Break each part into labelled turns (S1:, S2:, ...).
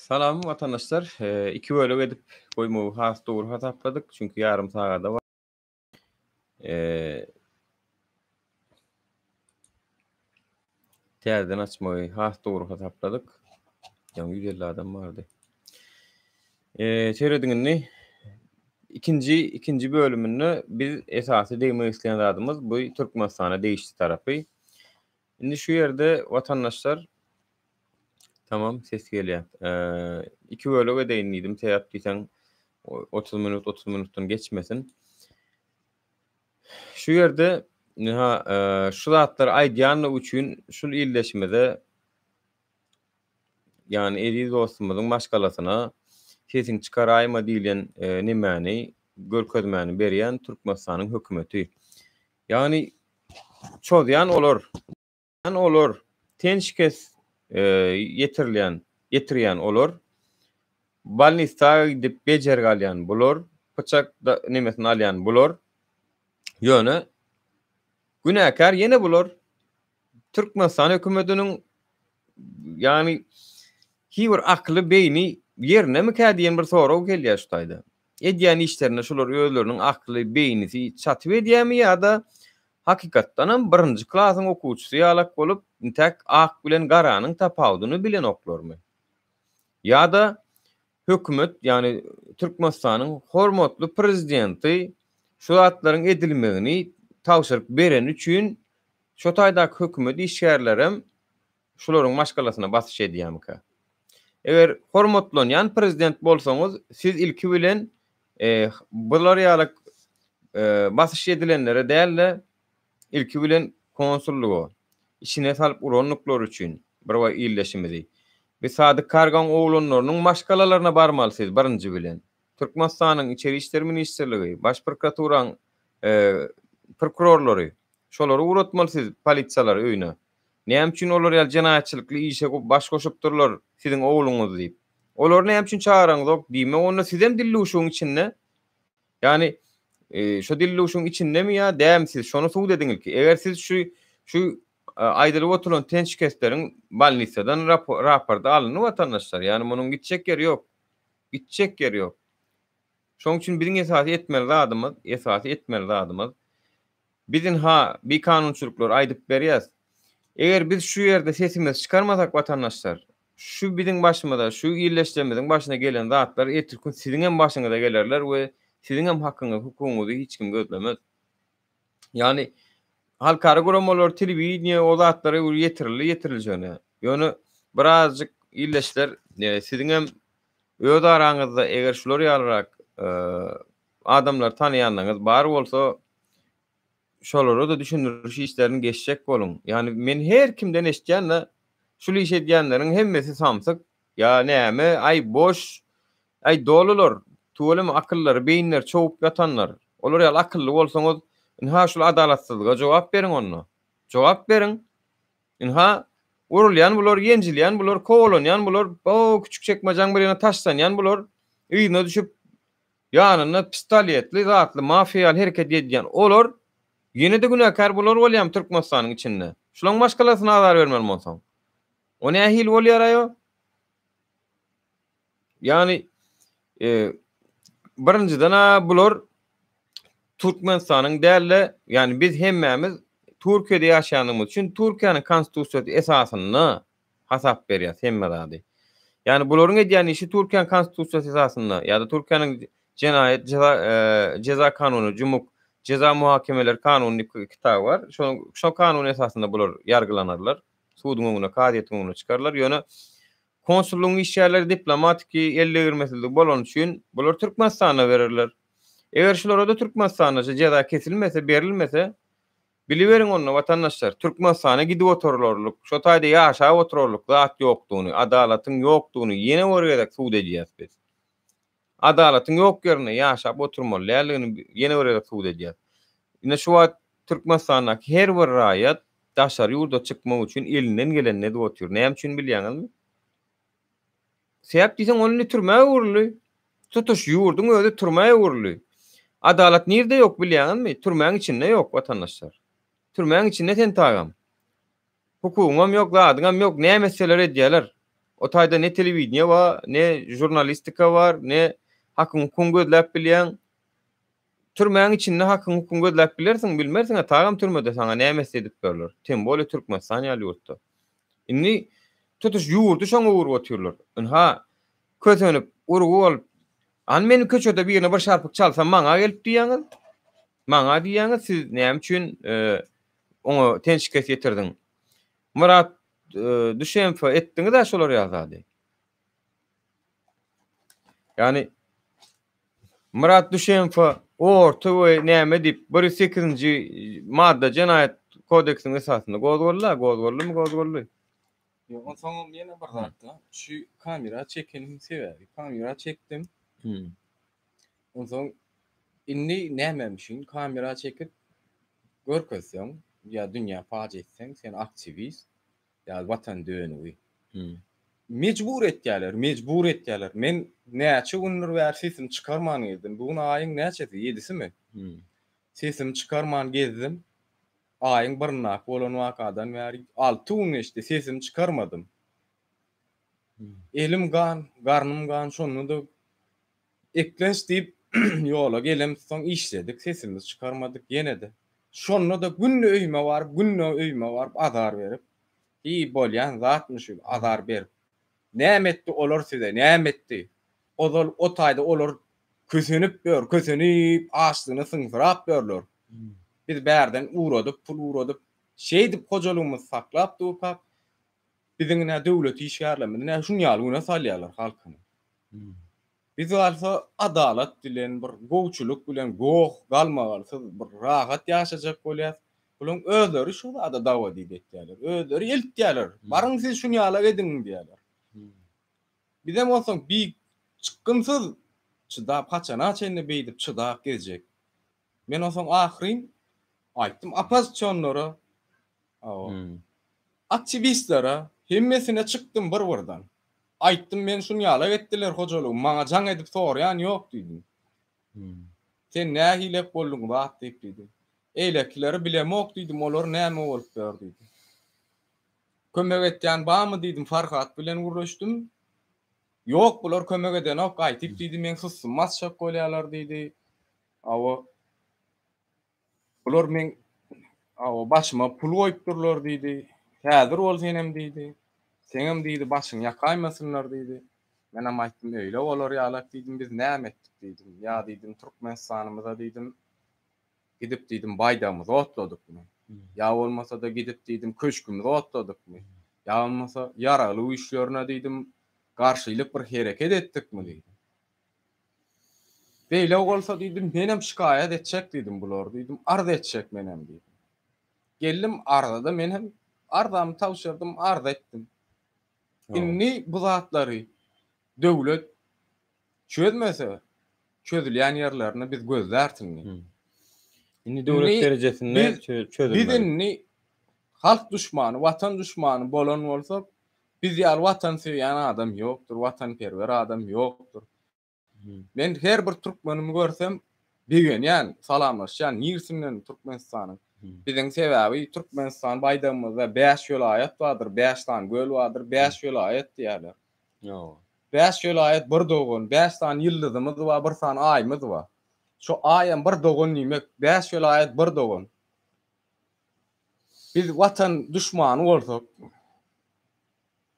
S1: Salam vatandaşlar. 2 bölük edip koymağı has doğru hatapladık. Çünkü yarım sağa var. Terden açmayı has doğru hatapladık. Yani 150 adam vardı. Çeyredinini ikinci bölümünü biz esası değinmek isteyen adımız bu Türkmenistan'a değişti tarafı. Şimdi şu yerde vatandaşlar tamam ses geliyor. 2 bölüge değinliydim. Teyap diysen 30 minuttan geçmesin. Şu yerde şu zatlar aýdýanlyk üçin şu illeşmede yani eri dostumyzyň başgalasyna sesin çykaraýma diýilen nimäni görkezmäni berýän Türkmenistanyň hökümeti. Yani çodýan olar. Tenşkes ýetirýän olar. Balnista gidip bejer galýan bolar. Pıçak da nimesini alýan bolar. Ýöne günäkär ýene bolar. Türkmenistan hökümetiniň yani hiber akly beýni ýerine mi kädiýen bir soraw gelýär şu taýda. Edýän işlerine şolar özleriniň akly beýnisi çatyp edýärmi ýa-da hakykatdanam birinji klasyň okuwçysy ýalak bolup tek ak bilen garanyň tapawudyny bilen oklarmy? Ýa-da hökümet yani Türkmenistanyň hormatly prezidenti şu zatlaryň edilmegini tawşyryk beren üçin şu taýdaky hökümet işgärlerem şolaryň maşgalasyna basyş edýärmi? Eger hormatlanýan prezident bolsaňyz siz ilki bilen bular ýalyk basyş edilenlere dälle ilki bilen konsullugy içine salyp uranlyklar üçin bir we illeşimidi. Biz Sadyk Kargan oğlanlarynyň maşgalalaryna barmalysyz birinji bilen. Türkmenistanyň içeri işler ministrligi, baş prokuraturaň prokurorlary şolary uratmalysyz polisiýalar öýüne. Näme üçin olar ýa jenaýatçylykly işe baş goşup durlar siziň oğluňyz diýip. Olar näme üçin çağıraňyz diýme onu sizem dilluşuň içinde. Yani şu dilluşuň içindemi ýa dämsiz şonu suw dediňiz ki eger siz şu aýdylyp oturan tenşkesleriň balnisadan raporda alyny vatandaşlar. Yani munyň gitjek ýeri ýok. Gitjek ýeri ýok. Şoň üçin biziň esasy etmeli adymyz. Bizin bir kanunçylyklar aýdyp berýär. Eger biz şu ýerde sesimizi çykarmasak vatandaşlar, şu biziň başymyza, şu illeşdirmediň başyna gelen zatlar ertesi siziň hem başyňyza gelerler we siziň hem hakyňyzy, hukugyňyzy hiç kim gözlemez. Yani halkara guramalar telewiziýa o zatlary ýetiriljene. Ýöne birazjyk illeşler siziň hem öz araňyzda eger şular ýalyrak adamlar tanıyanlarınız bar bolsa şolary da düşündürüş işlerini geçecek bolun. Yani men her kimden eşitýänle şu iş edýänleriň hemmesi samsyk. Ya näme ay boş ay dolular. Tuğulum akılları, beyinler çoğup yatanlar. Olar ýa akıllı bolsaňyz inha şol adalatsyzlyga jogap beriň onu. Jogap beriň. Inha urulýan bular, ýenjilýän bular, kowalanýan bular, o küçük çekmejäň birine taşlanýan bular. Üýüne düşüp ýanyna pistoletli, zatly, mafiýal hereket edýän olar ýene de günäkär bolar bolýam Türkmenistanyň içinde. Şulaň başgalasyna azar bermeli bolsaň. O nähil bolýar aýo? Yani birinciden bular Türkmenistanyň dälle yani biz hemmemiz Türkiýede ýaşaýanymyz üçin Türkiýanyň konstitusiýasy esasyny hasap berýär hemmedi. Yani bularyň edýän işi Türkiýanyň konstitusiýasy esasyny ýa-da Türkiýanyň jenaýet ceza kanuny, jumuk ceza muhakemeler kanuny kitaby var. Şo kanun esasında bular ýargılanarlar. Suwdyň öňüne, kadiýetiň öňüne çykarlar. Ýöne konsullugyň işgärleri diplomatik elle girmesizlik bolan üçin bular Türkmenistana berirler. Eger şulara da Türkmenistana ceza kesilmese, berilmese biliberiň onu vatandaşlar Türkmenistana gidip otururlarlyk, şo taýda ýaşap otururlyk zat ýokdugyny, adalatyň ýokdugyny ýene öwredek suw edýäs biz. Adalatyň ýok ýerine ýaşap oturmalylygyny ýene öwredek suw edýäs. Ine şu wagt Türkmenistana her bir raýat daşary ýurda çykmak üçin elinden geleni edip otur. Näme üçin bilýäňizmi? Sebäp diýsen onu türmäge urly. Tutuş ýurduň özü türmäge urly. Adalat nirde ýok bilýäňizmi? Türmäň içinde ýok vatandaşlar. Türmäň içinde sen tagam. Hukugyňam ýok, zadyňam ýok. Näme meseleler edýärler? O taýda ne telewiziýa bar, ne jurnalistika bar, ne hakym hukuk gözläp bilýän. Türmäň içinde hakym hukuk gözläp bilersiň, bilmersiň, tagam türmede saňa näme edip berler. Tem bolu Türkmenistan ýaly ýurtda. Inni tutuş ýurdu şoňa urup otyrlar. Ha, kötönüp urup bolup, an meni köçede birine bir şarpyk çalsam maňa gelip diýäňiz. Maňa diýäňiz siz näme üçin oňa tenşikes getirdiň? Murat düşenfe etdiňiz da şolar ýazady. Yani Murat Düşenfe orta we näme dip 108-nji madda Jenaýat kodeksiň esasynda gozgorly.
S2: Yo, soňam ýene bir zatda şu kamera çekenim sebebi. Kamera çekdim. Onsoň inni nämemişin kamera çekip görkezsem ya dünýä paç etseň sen aktivist ya watan döňüňi. Mecbur etdiler. Men näçe günler bäri sesim çykarman gezdim. Bugün aýyň näçesi? 7-si mi? Sesim çykarman gezdim. Aýyň birnak bolan wakadan bäri 6 gün geçdi. Sesim çykarmadym. Elim gan, garnym gan, şonu da eklenç diýip ýola gelem, soň işledik, sesimizi çykarmadyk ýene de. Şonu da günne öýme var, azar berip. Bolýan zatmış azar berip. Näme etdi olar size? Näme etdi? O taýda olar kösenip açlygyny syňsyrap berler. Biz bärden pul uradyp, şeýdip hojalygymyzy saklap durpak. Biziň näme döwlet işgärleminde näme şunu ýalyna salýarlar halkyny. Biz alsa adalet bilen bir gowçuluk bilen galmagalsy bir rahat ýaşajak bolýar. Bulan özleri şu da dawa diýipdiler. Özleri eltdiler. Barın siz şunu ýala edin diýerler. Bizem olsaň bir çykgynsyz çydap haçana çenne beýdip çydap gezjek. Men olsaň ahyryn aýtdym apazçonlara, aktivistlere hemmesine çykdym bir-birden. Aýtdym men şunu ýala etdiler hojalyk, maňa jaň edip sorýan ýok diýdim. Sen näme hilep bolduň wagt diýip diýdim. Eýlekileri bilemok diýdim, olar näme bolup berdi diýdim. Kömek etýän barmy diýdim, Farhat bilen guruşdum. Ýok, bular kömek edenok aýtyp diýdim, men susmaz şok bolýarlar diýdi. Bular men başyma pul goýupdurlar diýdi. Häzir ol senem diýdi. Senem diýdi, başyň ýakaýmasynlar diýdi. Men hem aýtdym, öýle bolar ýalak diýdim, biz näme etdik diýdim. Ýa diýdim, Türkmenistanymyza diýdim, gidip diýdim, baýdamyzy otladykmy? Ýa bolmasa da gidip diýdim, köşkümüzi otladykmy? Ýa bolmasa ýaraly işlerine diýdim, garşylyk bir hereket etdikmi diýdim. Beýle bolsa diýdim, menem şikaýat etjek diýdim bular diýdim, arz etjek menem diýdim. Geldim arda men hem ardamy tawşyrdym, arz etdim. Inni bu zatlary döwlet çözmese, çözülýän ýerlerini biz gözlertinni.
S1: Inni döwlet derejesinde çözülmeli.
S2: Biz inni halk düşmanı, watan düşmanı bolan bolsak, biz ýa watan sevýän adam ýokdur, watanperwer adam ýokdur. Men her bir türkmeniňi görsem, beýen salamlaşýan ýersinden Türkmenistanyň. Biziň sebäbi Türkmenistan baýdamyzda 5 ýolaýat bardyr, 5 tan göl bardyr, 5 ýolaýat diýerler.
S1: Ýok.
S2: 5 ýolaýat bir dogun, 5 tan ýyldızymyz bar, 1 tan aýmyz bar. Şu aýam bir dogun nimek, 5 ýolaýat bir dogun. Biz watan düşmany bolsak,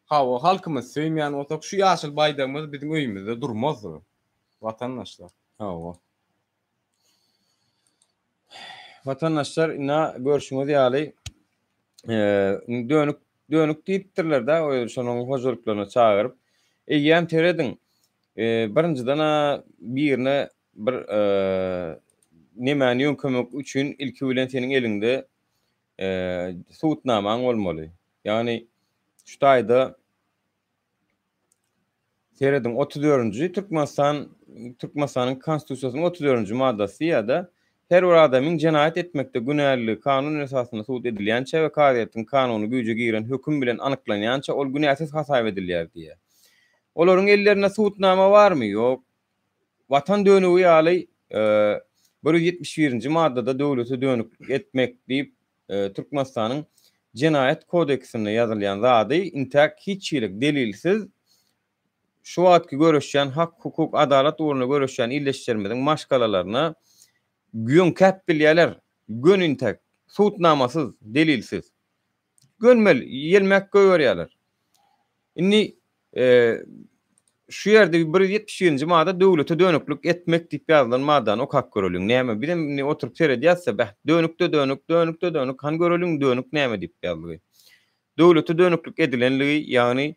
S2: halkymyz söýmeýän bolsak, şu ýaşyl baýdamyz biziň öýümizde durmazdy. Watandaşlar.
S1: Vatandaşlar ina görüşüňiz ýaly dönük diýipdirler da, o şonuň hojalyklaryna çagyryp eýýän terediň. Birinciden birine bir nemäni kömek üçin ilki bilen seniň elinde suwutnamaň bolmaly. Ýani şu taýda terediň 34-nji Türkmenistanyň konstitusiýasynyň 34-nji maddasy ýa-da her bir adamyň jenaýat etmekde günäli kanun esasynda suwut edilýänçe we kariýetiň kanuny güýje giren höküm bilen anyklanýança ol günäsiz hasap edilýär diýe. Olaryň ellerine suwutnama barmy? Ýok. Watan dönügi ýaly 171-nji maddada döwleti dönük etmek diýip Türkmenistanyň Jenaýat kodeksinde ýazylýan zady intak hiç ýylyk delilsiz şu wagtky görüşýän hak, hukuk, adalat uğruna görüşýän illeşdirmediň maşgalalaryna güýün käp bilýärler. Gönüntek, suutnamasız, delilsiz. Gönmel, yelmek göýärler. Inni şu ýerde 177-nji maada döwlete dönüklük etmek diýip ýazylan maadan ok hak göreliň. Näme? Bilen oturup seredýärse, bäh, dönük, han göreliň dönük näme diýip ýazyly. Döwlete dönüklük edilenligi, ýagny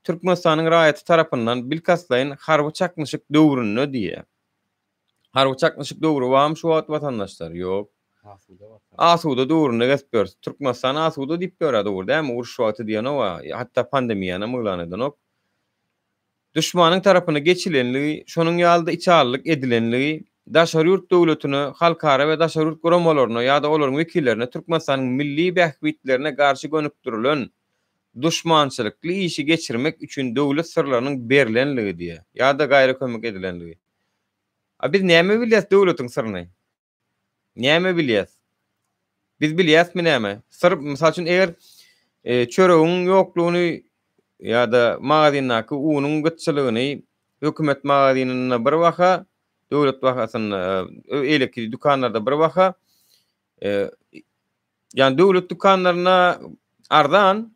S1: Türkmenistanyň raýaty tarapyndan bilkaslaýyn harby çakmyşyk döwrüne diýe. Harby çakmyşyk döwrü wam şu wagt watandaşlar ýok. Asuda döwrüne geçipdir. Türkmenistan asuda diýip ýöre döwür, däme? Uruş wagty diýen o, hatta pandemiýana myglanýdan ok. Düşmanyň tarapyna geçilenligi, şonuň ýalda içarlyk edilenligi, daşary ýurt döwletine, halkara we daşary ýurt guramalaryna ýa-da olaryň wekillerine Türkmenistanyň milli bähbitlerine garşy gönükdirilen düşmançylykly işi geçirmek üçin döwlet sırlarynyň berilenligi diýe, ýa-da gaýry kömek edilenligi. Biz näme bilýäs döwletiň syryny? Näme bilýäs? Biz bilýäsmi näme? Sır, mysal üçin eger çöregiň ýoklugyny ýa-da magazinnaky unuň gıtçylygyny hökümet magazinine bir waka, döwlet wakasyna elekli dukanlarda bir waka, ýani döwlet dukanlaryna arzan,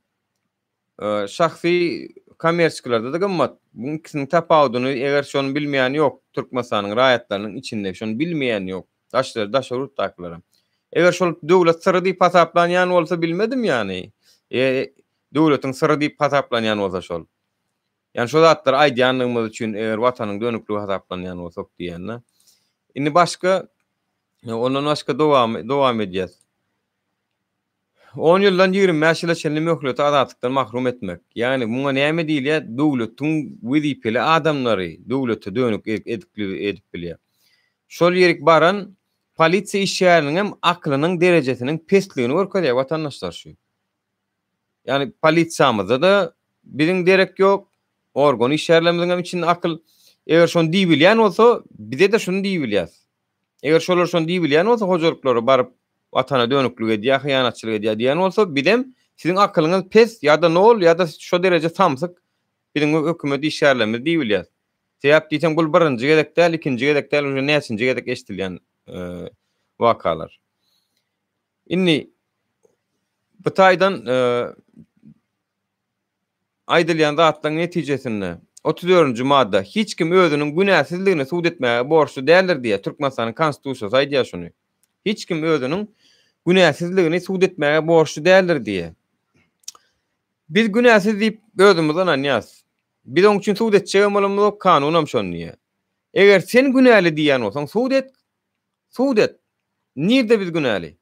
S1: şahsy kommersiyalarda da gymmat. Bu ikisiniň tapawudyny eger şonu bilmeýän ýok, Türkmenistanyň raýatlarynyň içinde şonu bilmeýän ýok. Daşary ýurtdakylar. Eger şol döwlet syry diýip hasaplanýan bolsa bilmedim ýani. Döwletiň syry diýip hasaplanýan bolsa şol. Ýani şol zatlar aýdýanlygymyz üçin eger watanyň dönükligi hasaplanýan bolsa diýenler. Indi başga, ondan başga dowam edýäs. 10 ýyldan 25 ýyla çenli möhlet azatlıktan mahrum etmek. Yani buna näme diýilýär? Döwletiň wezipeli adamlary döwlete dönük edip bilýär. Şol ýerik baran polisiýa işçileriniň hem aklynyň derejesiniň pestligini görkezýär watandaşlar şu. Yani polisiýamyzda da biziň derek ýok, organ işçilerimiziň için akıl, eger şonu diýip bilýän bolsa, bize de şunu diýip bilýär. Eger şolar şonu diýip bilýän bolsa, hojalyklary baryp watana dönüklük edýär, hyýanatçylyk edýär diýen bolsa, bidem siziň akylyňyz pes ýa-da nol ýa-da şo derece samsyk biziň hökümet işgärlerimiz diýip bilýär. Sebäp diýsem bul birinji gedek däl, ikinji gedek däl, uje näçinji gedek eşdilýän wakalar. Inni bu taýdan aýdylýan zatlaryň netijesinde 34-nji madda hiç kim özüniň günäsizligini suwd etmäge borçlu däldir diýe Türkmenistanyň konstitusiýasy aýdýar şunu. Hiç kim özüniň günäsizligini suwd etmäge borçlu däldir diýe. Biz günäsiz diýip özümizden anýas. Biz oň üçin suwd etjegimiz kanunam şonu diýe. Eger sen günäli diýen bolsaň suwd et. Nirde biz günäli?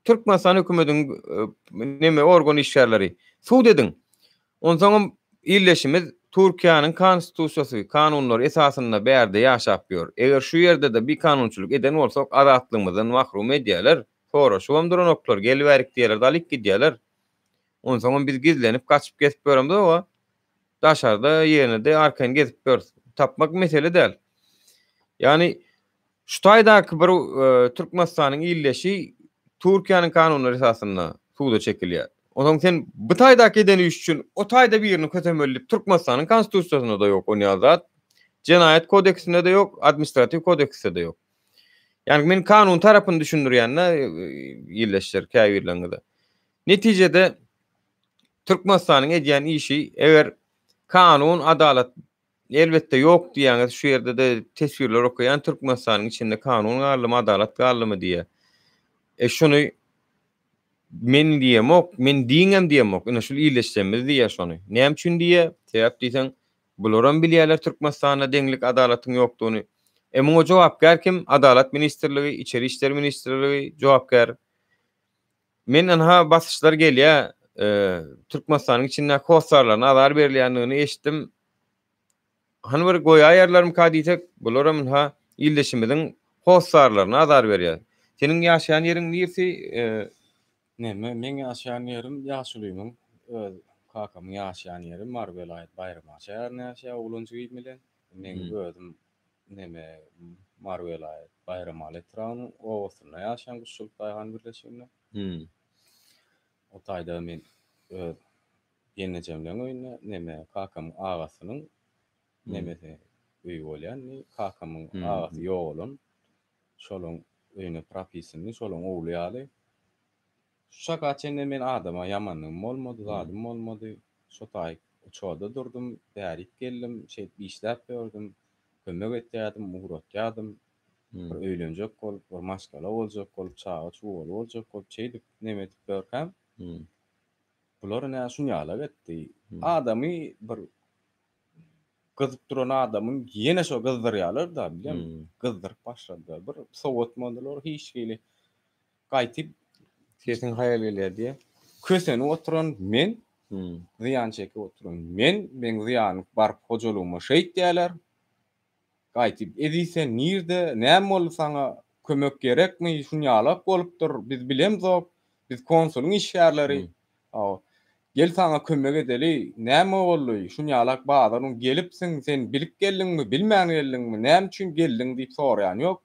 S1: Türkmenistan hökümetiň näme organ işgärleri suwd edin. Onsoň illeşimiz Türkiýanyň konstitusiýasy, kanunlary esasynda bärde ýaşap ýör. Eger şu ýerde de bir kanunçylyk eden bolsak, azatlygymyzdan mahrum edýärler. Sonra şuam duranoklar gelibärik diýerler, dalyk gidýärler. Onsoň biz gizlenip kaçyp geçip göremdi o. Daşarda ýerine arkaň gezip gör. Tapmak mesele däl. Yani şu taýdaky bir Türkmenistanyň illeşi Türkiýanyň kanunlary esasynda suwda çekilýär. Onuň sen bu taýdaky edeni üçin o taýda birini kötemellip Türkmenistanyň konstitusiýasyna da ýok o ýazat. Jenaýat kodeksinde de ýok, administrativ kodeksinde de ýok. Yani men kanun tarapyny düşündirýänler illeşler käbirlerinde. Netijede Türkmenistanyň edýän işi eger kanun, adalet elbette ýok diýäňiz şu ýerde de tesbirler okuyan Türkmenistanyň içinde kanun garlymy, adalet garlymy diýe. Şunu men diýemok, men diňem diýemok. Ine şol illeşsemiz diýär şonu. Näme üçin diýe? Sebäp diýsen, bularam bilýärler Türkmenistanda deňlik adalatyň ýokdugyny. Muňa jogapkär kim? Adalet ministrligi, içeri işler ministrligi jogapkär. Men anha basyşlar gelýär, Türkmenistanyň içinde kosarlaryna azar berilýändigini eşitdim. Hani bir goýa ýerlerim kadiýsek, bularam ha illeşimiziň kosarlaryna azar berýär. Seniň ýaşaýan ýeriň neresi?
S2: Näme? Men ýaşaýan ýerim ýaşulymyň kakamyň ýaşaýan ýeri Mar welaýat Baýrama şäherine ýaşaýar, ulunçy giýmeli. Men özüm näme Mar welaýat Baýrama etranyň owasyna ýaşaýan Guşçuluk daýgan birleşiginde. O taýda men ýenejemden öýüne näme kakamyň agasynyň nemese öý bolýan, kakamyň agasy ýok bolan, şolaň öýüne propisyny, şolaň ogly ýaly. Şaka çende men adama ýamanlygym bolmady, zalim bolmady. Şotaý uçada durdum, bärik geldim, bir işläp berdim, kömek etdim, uğratýadym. Bir öýlenjek bolup, bir maskala boljak bolup, çağa çuwaly boljak bolup, çeýdip neme edip berkem. Bular näme şunýala getdi. Adamy bir gyzyp duran adamyň ýene şo gyzdyrýarlar da, bilýän? Gyzdyryp başladylar. Bir sowatmadylar hiç geli. Gaýtyp
S1: Sesin hayal gelýär diýe.
S2: köseni oturan men, ziyan çekip oturan men ziyan barıp hojalygyma şeýit diýerler. Gaýtyp edisen nirde, näme bol saňa kömek gerekmi? Şunýalap bolupdyr. Biz bilemzok. Biz konsulun işgärleri. Gel saňa kömek edeli. Näme boldy? Şunýalak bazaryn gelipsiň, sen bilip geldiňmi, bilmän geldiňmi, näme üçin geldiň diýip soraýan ýok.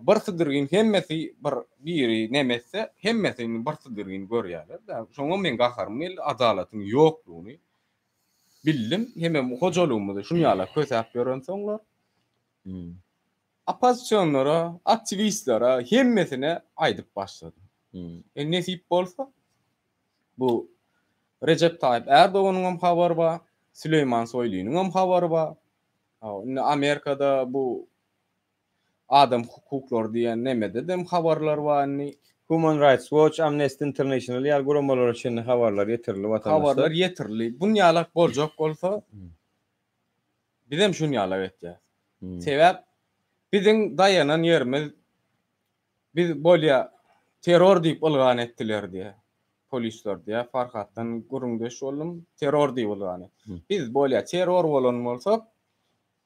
S2: Barsydyryň hemmesi biri nemese hemmesini barsydyryň görýärler da. Şoňa men gaharym adalatyň ýoklugyny bildim. Hemme hojalygymyzy şunýala kösäp beren soňlar. Opozisiýonlara, aktivistlere hemmesine aýdyp başladym. Nesip bolsa bu Recep Tayyip Erdoğan'ın habary bar, Süleyman Soylu'nun habary bar. Amerikada bu adam hukuklar diýen nemede dem habarlar barny.
S1: Human Rights Watch, Amnesty International ýa guramalar üçin habarlar ýetirli watandaşlar.
S2: Habarlar ýetirli. Bunýalak boljak bolsa bizem şunýala etýär. Sebäp biziň dayanan ýerimiz biz bolýa terror diýip ılgan etdiler diýe. Polisler diýe Farhatdan gurundeş boldum, terror diýip ılgan. Biz bolýa terror bolan bolsak,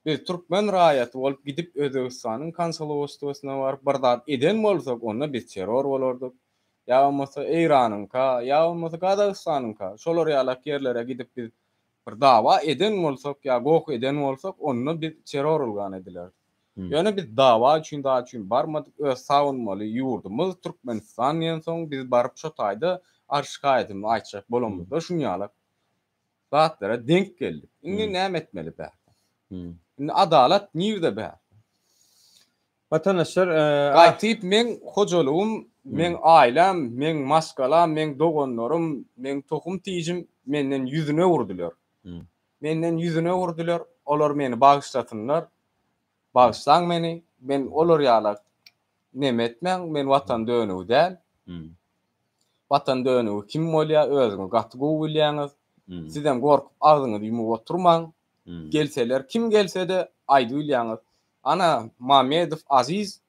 S2: biz Türkmen raýaty bolup gidip Özbegistanyň konsoloslugyna baryp bardat eden bolsak, onda biz terror bolardyk. Ýa bolmasa Eýranyňka, ýa bolmasa Gazagystanyňka, şolar ýalak ýerlere gidip biz bir dawa eden bolsak, ýa gok eden bolsak, onda biz terror ılgan ediler. Ýöne biz dawa üçin barmadyk, öz savunmaly ýurdumyz Türkmenistan ýen soň biz baryp şo taýda arşgaýdym aýtjak bolamyz da şunýala. Zatlara denk geldik. Indi näme etmeli bä? Indi adalet nirde bä?
S1: Vatandaşlar
S2: gaýtyp men hojalygym, men ailem, men maskalam, men dogonlarym, men tohum tijim menden ýüzüne urdular. Menden ýüzüne urdular. Olar meni bagyşlatynlar. Bagyşlaň meni. Men olar ýalak neme etmäň, men watan dönügi däl. Watan dönügi kim bolýar? Özüňi gaty gowy bilýäňiz. Sizden gorkup agzyňyzy ýumyp oturmaň. Gelseler, kim gelse de aýdy bilýäňiz. Ana Mamedow Aziz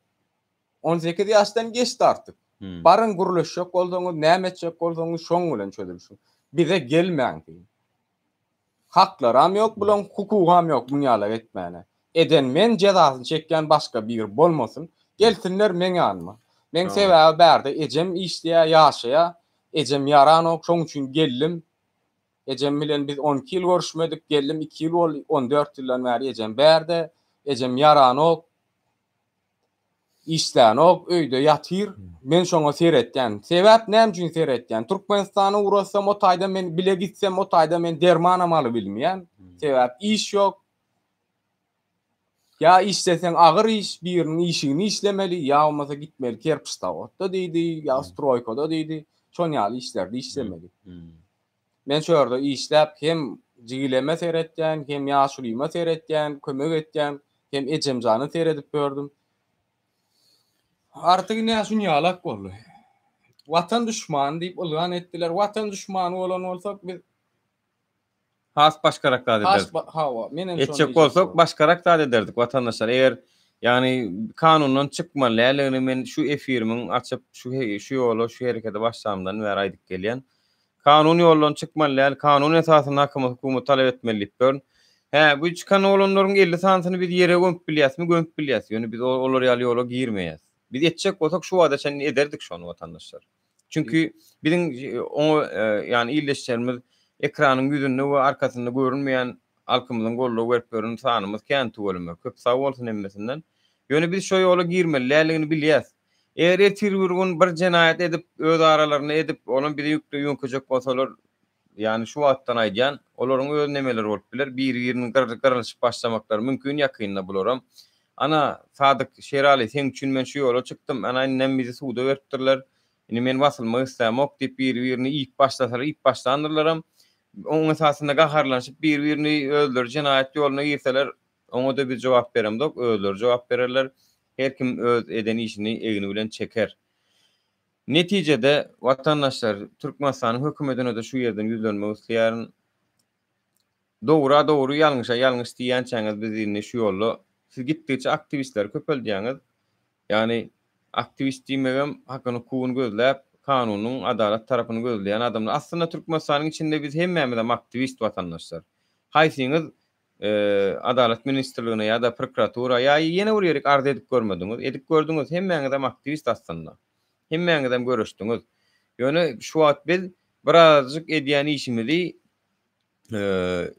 S2: 18 ýaşdan geçdi artık. Barın guruluşjak bolsaňyz, näme etjek bolsaňyz şoň bilen çözülsün. Bize gelmäň diýin. Haklaram ýok, bulan hukukam ýok bunýala etmäne. Eden men jezasyny çekýän başga bir bolmasyn, gelsinler meňe anma. Men sebäbi bärde ejem işleýä, ýaşaýa, ejem yaranok, şoň üçin geldim. Ejem bilen biz 12 ýyl görüşmedik, geldim 2 ýyl bol, 14 ýyldan bäri ejem bärde, ejem yaranok, işlänok, öýde ýatyr. Men şoňa seretýän. Sebäp näme üçin seretýän? Türkmenistana urassam o taýda men bile gitsem o taýda men derman amaly bilmeýän. Sebäp iş ýok. Ya işlesen agyr iş, biriniň işini işlemeli, ýa bolmasa gitmeli kerpiçtawatda diýdi, ýa stroýkada diýdi. Şonýaly işlerde işlemeli. Men şu ýerde işläp hem jigileme seretýän, hem ýaşulyma seretýän, kömek etýän, hem ejemjany seredip gördüm. Artık näme şunýalak boldy. Watan düşman diýip ılgan etdiler. Watan düşmany bolan bolsak biz
S1: has başkarak da ederdik. Etjek bolsak başkarak da ederdik vatandaşlar. Eğer yani kanundan çıkmalylygyny men şu efirimiň açyp şu ýoly, şu herekete başlamdan bäri aýdyp gelýän. Kanun ýolundan çıkmalyly, kanun esasyny hukumat talep etmeli diýip. Bu çıkan olanlaryň 50 sanyny biz ýere gömüp bilýäsmi? Gömüp bilýäs. Ýöne biz olar ýaly ýola girmeýäs. Biz etjek bolsak şu wada çen ederdik şonu vatandaşlar. Çünkü bizim yani illeşlerimiz ekranın yüzünde ve arkasında görünmeyen halkımızın gollu verpörün sanımız kenti bölümü. Köp sağ olsun emmesinden. Yönü biz şu yola girmeli, lälligini bilýäs. Eger etir bir gün bir jenayet edip, öz aralarını edip, onun biri yüklü yünkücek bolsalar, yani şu wagtdan aýdýan olaryň öz nemeleri bolup biler. Bir-biriniň gyrlyşyp başlamaklary mümkin ýakynda bularam. Ana Sadyk Şerali sen üçin men şu ýola çykdym. Ana annem bizi suwda beripdirler. Indi men wasylmak islämok diýip bir-birini iýip başlasalar, iýip başlandyrlaram. Oň esasynda gaharlanyşyp bir-birini öldür, jenaýat ýoluna girseler, oňa da bir jogap beremdik, özleri jogap bererler. Her kim öz eden işini egini bilen çeker. Netijede watandaşlar Türkmenistanyň hökümetine de şu ýerden ýüzlenmek isleýäryn. Dogry ýalňyşa diýänçäňiz bizini şu ýolda siz gitdikçe aktivistler köpeldýäňiz. Yani aktivist diýmegem hakyny hukugyny gözläp, kanunyň adalet tarapyny gözleýän adamlar. Aslında Türkmenistanyň içinde biz hemmämiz aktivist watandaşlar. Haýsyňyz Adalet Ministrligine ýa-da prokuratura ýa ýene bir ýerek arz edip görmediňiz. Edip gördüňiz hemmäňiz aktivist aslında. Hemmäňiz görüşdiňiz. Ýöne şu wagt biz birazjyk edýän işimizi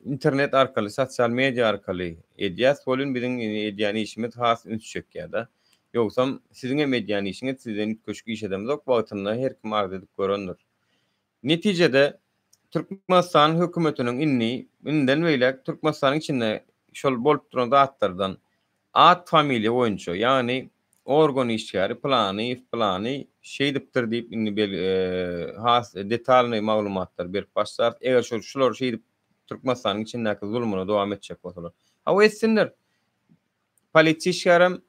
S1: internet arkaly, sosial media arkaly edýäs. Bolun biziň edýän işimiz has ünsçek ýa-da. Ýoksam siziň edýän işiňiz sizden köşkü iş edemizok wagtynda her kim arz edip görendir. Netijede Türkmenistan hökümetiniň inden beýle Türkmenistanyň içinde şol bolup duran zatlardan ad familiýa boýunça, ýani organ işgäri plany şey dipdir diýip indi has detalny maglumatlar berip başlar. Eger şular şey dip Türkmenistanyň içindäki zulmuna dowam etjek bolsalar. Ha etsinler. Polisiýa işgärem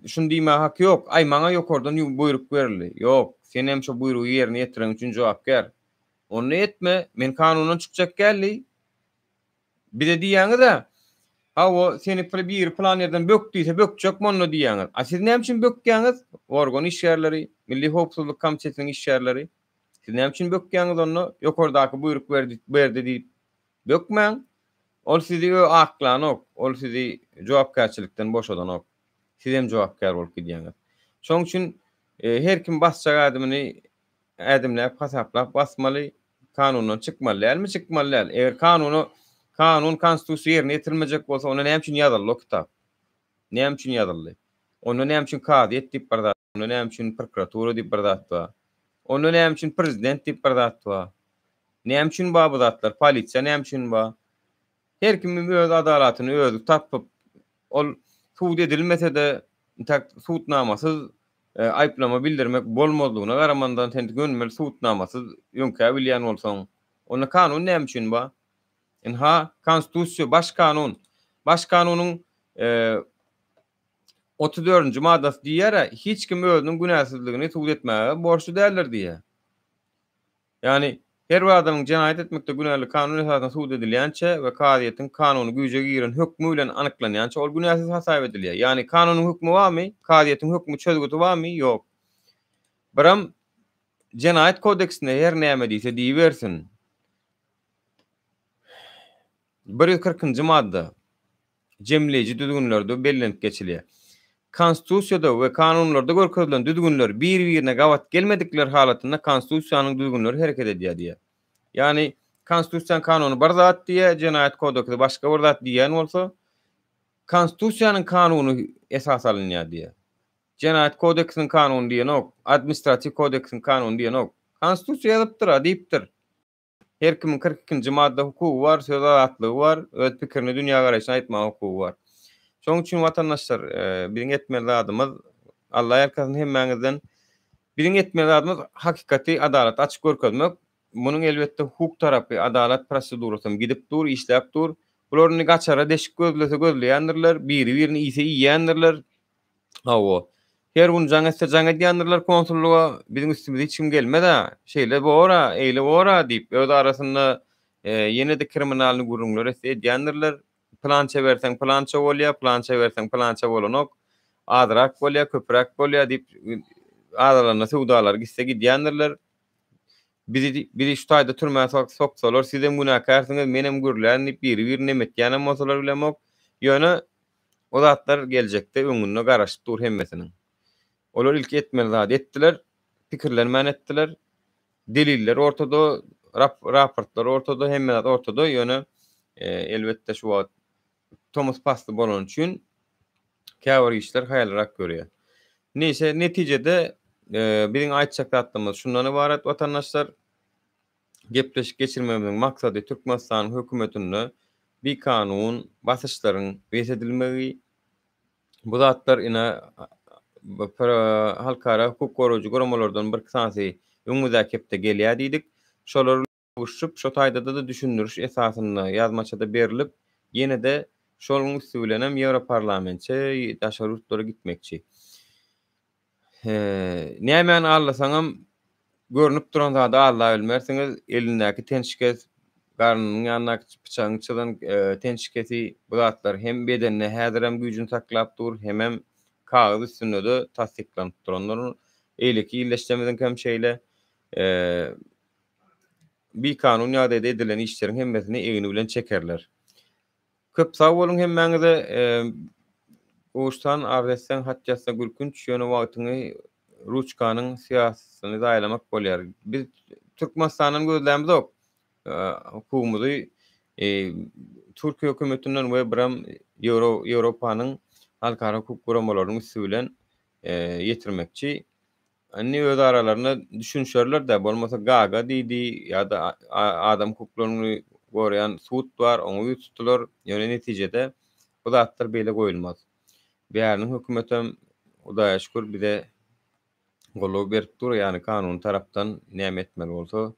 S1: şunu diýme hak ýok. Ay maňa ýokardan buyruk berildi. Ýok, sen hem şu buyrugy ýerine ýetiren üçin jogapkär. Onu etme, men kanundan çıkacak geldi. Bir de diýäňiz da, o seni bir plan yerden bökdüyse bökjek monno diýäňiz. A siz näme üçin bökýäňiz? Organ işgärleri, Milli Howpsuzlyk Komitetining işgärleri. Siz näme üçin bökýäňiz onu? Ýokardaky buyruk berdi diýip bökmäň. Ol sizi aklanok, ol sizi jogapkärçilikden boşadanok. Siz hem jogapkär bolup gidýäňiz. Şoň üçin her kim basjak adamyny adamlar hasaplap basmaly. Kanundan çıkmaly, elmi çıkmaly. Eger kanun konstitusiýa ýerine ýetirmejek bolsa, onu näme üçin ýazarly o kitap? Näme üçin ýazarly? Onu näme üçin kady diýip bardat? Onu näme üçin prokuratura diýip bardat? Onu näme üçin prezident diýip bardat? Näme üçin bu zatlar? Polisiýa näme üçin bu? Her kim öz adalatyny özü tapyp, ol suud edilmese de suutnamasyz ayıplama bildirmek bolmadygyna garamandan tendi gönmel suutnamasyz ýönkä bilýän bolsaň, onu kanun näme üçin bu? Konstitusiýa baş kanunyň 34-nji maddasy diýär, hiç kim özüniň günäsizligini suud etmäge borçlu däldir diýär. Yani her bir adamyň jenaýat etmekde günäli kanun esasynda suud edilýänçe we kadyýetin kanuny güýje giren hökmü bilen anyklanýança ol günäsiz hasap edilýär. Yani kanunyň hökmü barmy? Kadyýetin hökmü çözgüti barmy? Ýok. Biram jenaýat kodeksinde her näme diýse diýbersin. 140-njy madda jemleýici düzgünlerde bellenip geçilýär. Konstitusiýada we kanunlarda görkezlen düzgünler bir-birine gawat gelmedikler halatynda konstitusiýanyň düzgünleri hereket edýär diýär. Yani konstitusiýanyň kanuny bir zat diýär, jenaýat kodeksi başga bir zat diýen bolsa, konstitusiýanyň kanuny esas alynýar diýär. Jenaýat kodeksiniň kanuny diýen ok, administrativ kodeksiniň kanuny diýen ok. Konstitusiýa ýazypdyr, diýipdir. Her kimin 42-nji madda hukugy bar, söz azatlygy bar, öz pikirini dünýä garaşyna aýtma hukugy bar. Şoň üçin watandaşlar, biziň etmeli adymyz Allah herkesin hemmäňizden biziň etmeli adymyz hakykati adalet açyk görkezmek. Munyň elbetde hukuk tarapy adalet prosedurasyny gidip dur, işläp dur. Bularny gaçara deşik gözlese gözleýändirler, biri-birini ise iýýändirler. Her gün jaňa diýendirler konsulluğa biziň üstümize hiç kim gelmedi. Şeýle bora, eýle bora diýip öz arasynda ýene de kriminalyny gurulmalar diýendirler. Plança berseň plança bolýar, plança berseň plança bolanok. Adrak bolýar, köprak bolýar diýip adalarna sowdalar gitse diýendirler. Biri şu taýda türmäge soksalar, siz hem günäkärsiňiz, men hem gürlän diýip biri-birini emetýän bolsalar bilemok. Ýöne o zatlar geljekde öňüne garaşyp dur hemmesiniň. Olar ilk etmeli zat etdiler, pikirlenmän etdiler, deliller ortada, raportlar ortada, hemme zat ortada. Ýöne elbetde şu wagt Thomas Pasty bolan üçin käbir işler haýalrak görýär. Neyse, netijede biziň aýtjak zatlarymyz şundan ibaret watandaşlar. gepleşik geçirmemizin maksady Türkmenistan hökümetine bir kanun basışlaryň besedilmegi. Bu zatlar ina halkara hukuk goruwjy goramalardan bir kysasy öňümizde kepde gelýär diýdik. Şolar uşup şo taýda da düşündürüş esasyny ýazmaçada berilip, ýene de şoluň üstü bilen hem Ýewroparlamentçe daşary ýurtlara gitmekçi. Nämen allasaňam görünüp duran zada alla bilmersiňiz, elindäki tenşikes garnynyň ýanyna bıçagyň içinden tenşikesi bu zatlar hem bedenine häzir hem güýjüni saklap dur, hem kağız üstünde de tasdiklanyp duranlar eýleki illeşdirmeden hem şeýle bir kanun ýa-da edilen işleriň hemmesini egini bilen çekerler. Köp sag bolun hemmeňize Oğuzhan Arves'ten hatçasına gülkünç yönü vaktini Ruçka'nın siyasetini dayalamak bolýar. Biz Türkmenistan'ın gözlemimiz ok. Hukumuzu Türkiye hükümetinden ve biram Europa'nın halkara hukuk kuramalarının üstü bilen yetirmekçi. Anni öz aralarına düşünşörler de bolmasa gaga diýdi ýa-da adam hukuklaryny gorayan sud bar, oňy tutulur. Ýöne netijede bu zatlar beýle goýulmaz. Bäriň hökümetem Hudaýa şükür bize golaw berip dur, ýani kanun tarapdan näme etmeli bolsa.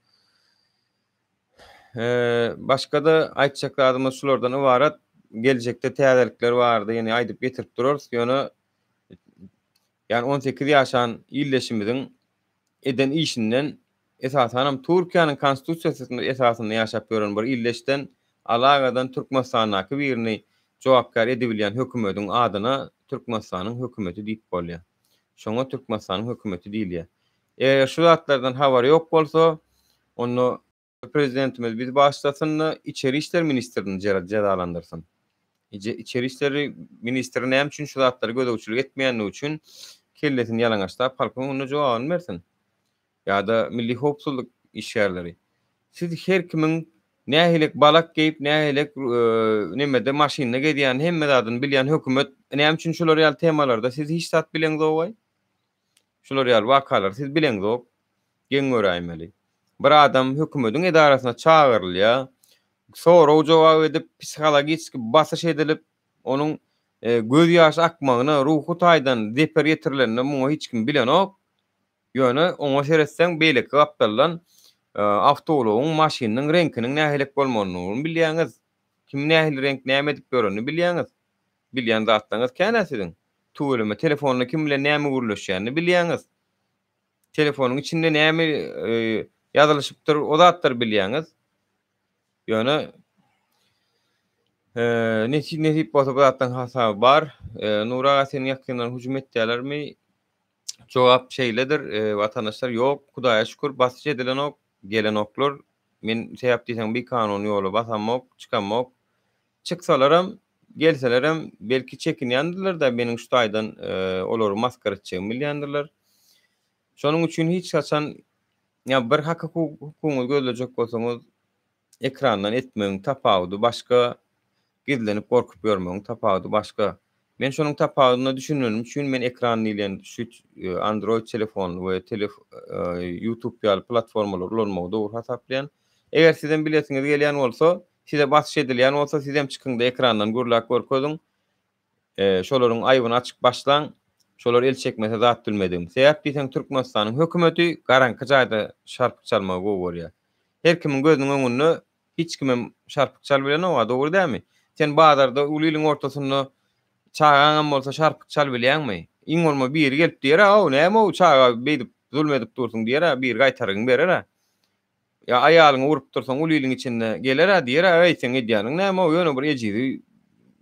S1: Başga da aýtjak adamlar şulardan ibarat geljekde täzelikler bardy, ýani aýdyp getirip durarys. Yani 18 ýaşan illeşimiziň eden işinden esasen hem Türkiýanyň konstitusiýasyny esasyny ýaşap gören bir illeşden alagadan Türkmenistanyňky birini jogapkar edebilýän hökümetiň adyna Türkmenistanyň hökümeti diýip bolýar. Şoňa Türkmenistanyň hökümeti diýilýär. Şu zatlardan habary ýok bolsa, onu prezidentimiz biz başlasyn, içeri işler ministrini cezalandyrsyn. İçeri işleri ministri näme üçin şu zatlary gödäwçilik etmeýänligi üçin kellesini ýalaňaçlap halkyň onu jogabyny bersin. Ýa-da milli howpsuzlyk işgärleri. Siz her kimiň nähilek balak geýip nähilek nemede maşyna gedýän hemme zadyny bilýän hökümet näme üçin şolar ýaly temalarda siz hiç zat bileňiz? Şolar ýaly wakalar siz bileňiz. Geň göräýmeli. Bir adam hökümetiň edarasyna çağırylýar. Sonra o jogap edip psikologik basyş edilip onuň göz ýaşy akmagyna, ruhu taýdan deper ýetirilenine muňa hiç kim bilen ok. Ýöne oňa seretseň beýleki gapdalan awtobulagyň maşynyň reňkiniň nähilek bolmagyny bilýäňiz. Kim nähili renk näme edip göreni bilýäňiz. Bilýän zatlaňyz känäsidiň. Tuweleme telefonyna kim bilen näme gürleşýänini bilýäňiz. Telefonyň içinde näme ýazylyşypdyr, o zatlar bilýäňiz. Ýöne nesip bolsa bu zatdan hasaby bar. Nura senin ýakynlaryň hüjüm etdilermi? Jogap şeýledir. Watandaşlar ýok, Hudaýa şükür basyş edilen ok, gelen oklar. Men sebäp diýsem bir kanun ýoly basamok, çykamok. Çyksalaram, gelselerim belki çekinýändirler da meniň şu taýdan olary maskara etjegim bilýändirler. Şonuň üçin hiç haçan bir hukumy gözlejek bolsaňyz ekrandan etmegiň tapawudy başga gizlenip gorkup görmegiň tapawudy başga. Men şonuň tapawudyna düşünýärim üçin men ekran bilen şu Android telefon we YouTube ýaly platformalar ulanmagy dogry hasaplaýan. Eger sizden bilesiňiz gelýän bolsa, size basyş edilýän bolsa, sizem çykynda ekrandan gürlap görkedim. Şolaryň aýbyny açyk başlaň. Şolar el çekmese zat bilmedim. Sebäp diýsem Türkmenistanyň hökümeti garanky jaýda şarpyk çalmagy goýarýar. Her kimiň gözüniň öňünde hiç kimem şarpyk çalbilen o dogry dälmi? Sen bazarda ulylyň ortasyna çağaňam bolsa şarpyk çal bilýänmi? Iň bolma biri gelip diýer, "O näme o çağa beýdip zulmedip dursun" diýer, bir gaýtaryň berer. Ya aýalyňy urup dursaň ulylyň içinde geler, diýer, "Ey sen edýäniň näme o ýöne bir ejidi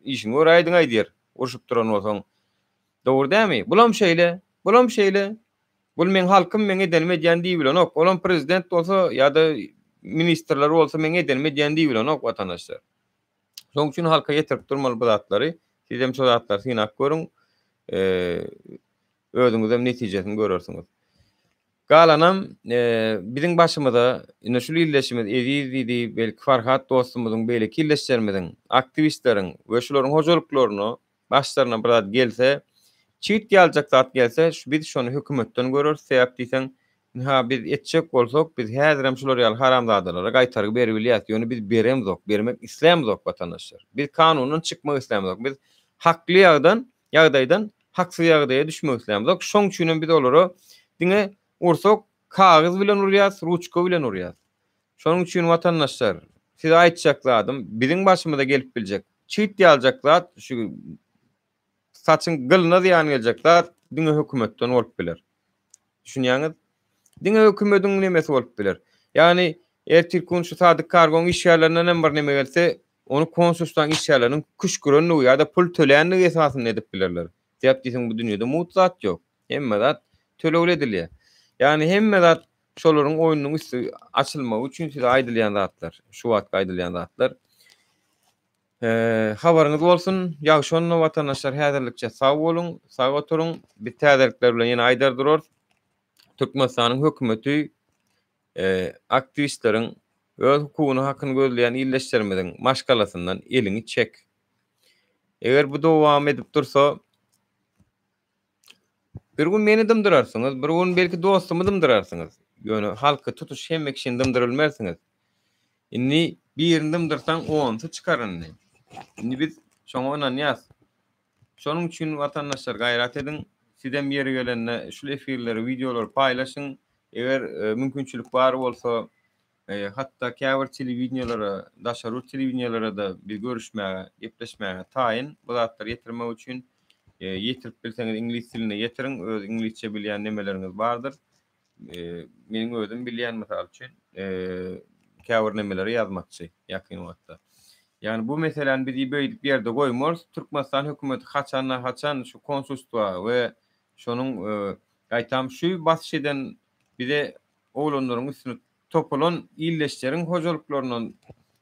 S1: işiň göräýdiň aý" diýer. Urşup duran bolsaň. Dogry dälmi? Bulam şeýle. Bul men halkym men edenime edýän diýip bilen ok. Olam prezident bolsa ýa-da ministrler bolsa men edenime edýän diýip bilen ok watandaşlar. Şoň üçin halka ýetirip durmaly bu zatlary. Sizem şu zatlar synak görüň. Özüňiz hem netijesini görersiňiz. Galanam biziň başymyza ine şu illeşimiz edi belki Farhat dostumyzyň beýleki illeşlerimiziň, aktivistleriň we şolaryň hojalyklaryny başlaryna bir zat gelse, çyt ýaljak zat gelse, biz şonu hökümetden görür, sebäp diýsen Ha biz etjek bolsak biz häzirem şular ýaly haramzadalara gaýtaryp berip bilýäs. Ýöne biz beremzok, bermek islämzok watandaşlar. Biz kanundan çykmak islämzok. Biz hakly ýagdaýdan haksyz ýagdaýa düşmek islämzok. Şoň üçin biz olary diňe ursak kagyz bilen urýas, ruçka bilen urýas. Şonuň üçin watandaşlar, size aýtjak zadym, biziň başymyza gelip biljek. Çyt ýaljak şu saçın gylına ýan geljek zat diňe hökümetden bolup biler. Düşünýäňiz? Diňe hökümetiň nemesi bolup biler. Ýani ertirkün şu sadyk kargoň iş ýerlerinden bir neme gelse, onu konsulstan iş ýerleriniň kuşguranlygy ýa-da pul töleýänligi esasyny edip bilerler. Diýip diýsen bu dünýede mutlak ýok. Hemme zat tölegli edilýär. Ýani hemme zat şolaryň oýunynyň üstü açylmagy üçin size aýdylýan zatlar, şu wagtda aýdylýan zatlar. Habaryňyz bolsun. Ýagşy only watandaşlar häzirlikçe sag bolun, sag oturuň. Bir täzelikler bilen ýene aýdar durar. Türkmenistanyň hökümeti aktivistleriň öz hukugyny hakyny gözleýän illeşdirmeden maşgalasyndan elini çek. Eger bu dowam edip dursa, bir gün meni dymdyrarsyňyz, bir gün belki dostumy dymdyrarsyňyz. Ýöne halky tutuş hemmek şin dymdyrylmersiňiz. Inni bir ýerini dymdyrsaň onsy çykaryn. Inni biz şoňa inanýas. Şonuň üçin watandaşlar gaýrat edin. Sizden ýeri gelende şu efirleri, videoları paýlaşyň. Eger mümkinçilik bar bolsa, hatta käbir telewizionylara, daşary telewizionylara da bir görüşmäge, gepleşmäge taýyn. Bu zatlar ýetirmek üçin ýetirip bilseňiz ingliz diline ýetirin. Öz inglizçe bilýän nemeleriniz bardyr. Meniň özüm bilýän mysal üçin käbir nemeleri ýazmakçy ýakyn wagtda. Yani bu meselen bizi bir yerde koymuruz. Türkmenistan hükümeti haçan şu konsulstva ve şonun aytam şu basış eden bir de oğlanların üstüne topulan illeşlerin hocalıklarının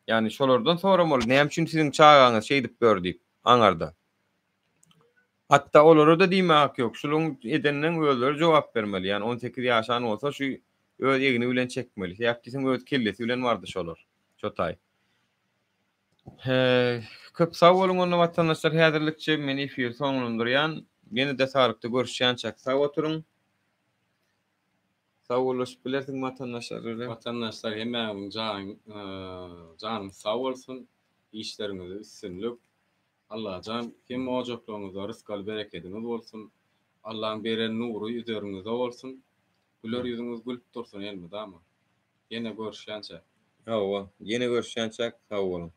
S1: yani şolardan soramol. Näme üçin sizin çağağınız şey dip gördük aňarda. Hatta olary da diýmek ýok. Şolun edeniň özleri jogap bermeli. Yani 18 ýaşan bolsa şu öz egini bilen çekmeli. Ýa-da öz kellesi bilen bardy şolar. Çotay. Köp sag bolun onda watandaşlar häzirlikçe meni efir soňlandyrýan. Ýene-de sarykda görüşýänçek sag oturuň. Sag boluş bilersiň watandaşlar.
S2: Watandaşlar hemmäň janym sag bolsun. İşleriniz üstünlük. Allah can kim ojaklaryňyzda rızkyl bereketiniz bolsun. Allahyň beren nury ýüzleriňizde bolsun. Güler ýüzüňiz gülüp dursun elbetde ama. Ýene görüşýänçek.
S1: Hawa, ýene görüşýänçek sag bolun.